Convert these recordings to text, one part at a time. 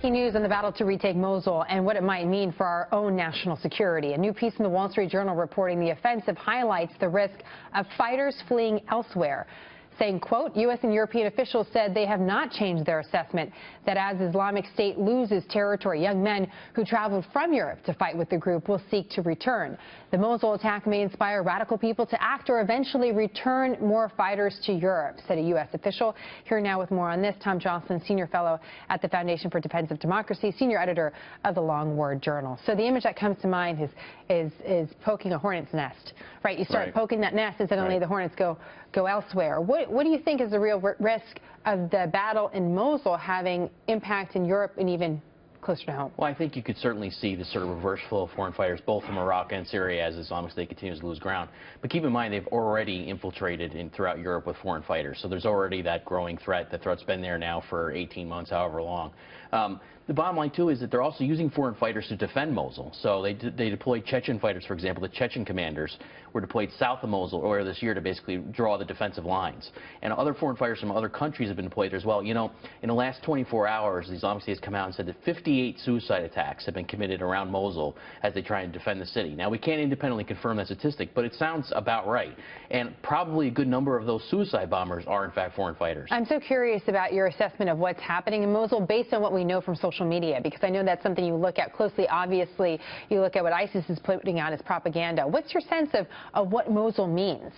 Breaking news on the battle to retake Mosul and what it might mean for our own national security. A new piece in the Wall Street Journal reporting the offensive highlights the risk of fighters fleeing elsewhere, saying, quote, U.S. and European officials said they have not changed their assessment that as Islamic State loses territory, young men who traveled from Europe to fight with the group will seek to return. The Mosul attack may inspire radical people to act or eventually return more fighters to Europe, said a U.S. official. Here now with more on this, Tom Joscelyn, senior fellow at the Foundation for Defense of Democracies, senior editor of the Long War Journal. So the image that comes to mind is poking a hornet's nest, right? You start poking that nest and suddenly the hornets go elsewhere. What do you think is the real risk of the battle in Mosul having impact in Europe and even closer to home? Well, I think you could certainly see the sort of reverse flow of foreign fighters, both from Iraq and Syria, as Islamic State continues to lose ground. But keep in mind, they've already infiltrated throughout Europe with foreign fighters. So there's already that growing threat. The threat's been there now for 18 months, however long. The bottom line, too, is that they're also using foreign fighters to defend Mosul. So they deployed Chechen fighters, for example. The Chechen commanders were deployed south of Mosul earlier this year to basically draw the defensive lines. And other foreign fighters from other countries have been deployed there as well. You know, in the last 24 hours, the Islamic State has come out and said that 58 suicide attacks have been committed around Mosul as they try and defend the city. Now, we can't independently confirm that statistic, but it sounds about right. And probably a good number of those suicide bombers are, in fact, foreign fighters. I'm so curious about your assessment of what's happening in Mosul based on what we know from social media, because I know that's something you look at closely. Obviously, you look at what ISIS is putting out as propaganda. What's your sense of what Mosul means?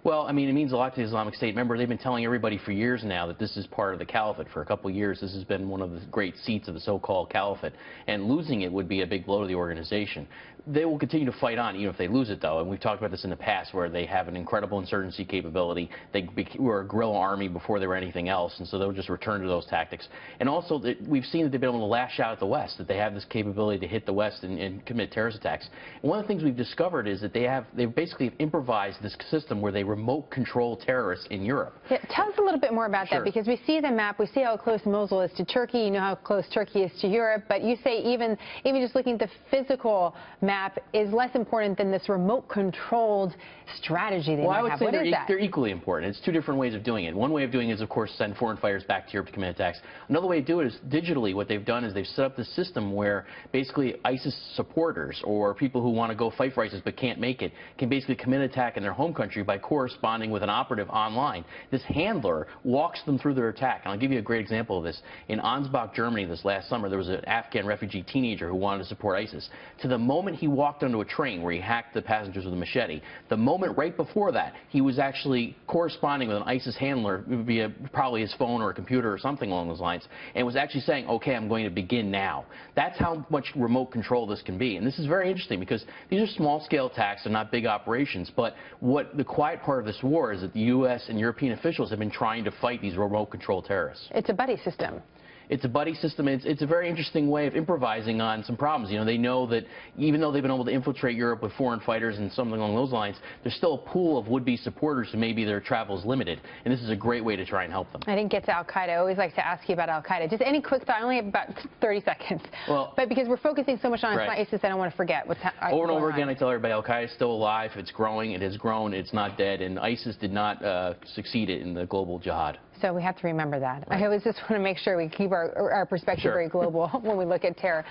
Well, I mean, it means a lot to the Islamic State. Remember, they've been telling everybody for years now that this is part of the caliphate. For a couple of years, this has been one of the great seats of the so-called caliphate, and losing it would be a big blow to the organization. They will continue to fight on, even if they lose it, though, and we've talked about this in the past, where they have an incredible insurgency capability. They were a guerrilla army before they were anything else, and so they'll just return to those tactics. And also, we've seen that they've been able to lash out at the West, that they have this capability to hit the West and commit terrorist attacks. And one of the things we've discovered is that they've basically improvised this system where they remote control terrorists in Europe. Yeah, tell us a little bit more about that, because we see the map, we see how close Mosul is to Turkey, you know how close Turkey is to Europe, but you say even just looking at the physical map is less important than this remote controlled strategy they might have. Well, I would say they're equally important. It's two different ways of doing it. One way of doing it is, of course, send foreign fighters back to Europe to commit attacks. Another way to do it is digitally. What they've done is they've set up the system where basically ISIS supporters or people who want to go fight for ISIS but can't make it can basically commit an attack in their home country by corresponding with an operative online. This handler walks them through their attack. And I'll give you a great example of this. In Ansbach, Germany, this last summer, there was an Afghan refugee teenager who wanted to support ISIS. To the moment he walked onto a train where he hacked the passengers with a machete, the moment right before that, he was actually corresponding with an ISIS handler via probably his phone or a computer or something along those lines, and was actually saying, okay, I'm going to begin now. That's how much remote control this can be. And this is very interesting because these are small-scale attacks. They're not big operations. But what the quiet part of this war is that the U.S. and European officials have been trying to fight these remote-control terrorists. It's a buddy system. It's a buddy system. It's a very interesting way of improvising on some problems. You know, they know that even though they've been able to infiltrate Europe with foreign fighters and something along those lines, there's still a pool of would-be supporters who maybe their travel is limited. And this is a great way to try and help them. I didn't get to al-Qaeda. I always like to ask you about al-Qaeda. Just any quick thought. I only have about 30 seconds. Well, but because we're focusing so much on ISIS, I don't want to forget what's happening. Over and over again, I tell everybody al-Qaeda is still alive. It's growing. It has grown. It's not dead. And ISIS did not succeed in the global jihad. So we have to remember that. I always just want to make sure we keep our perspective very global when we look at terror.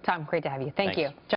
Tom, great to have you. Thank you.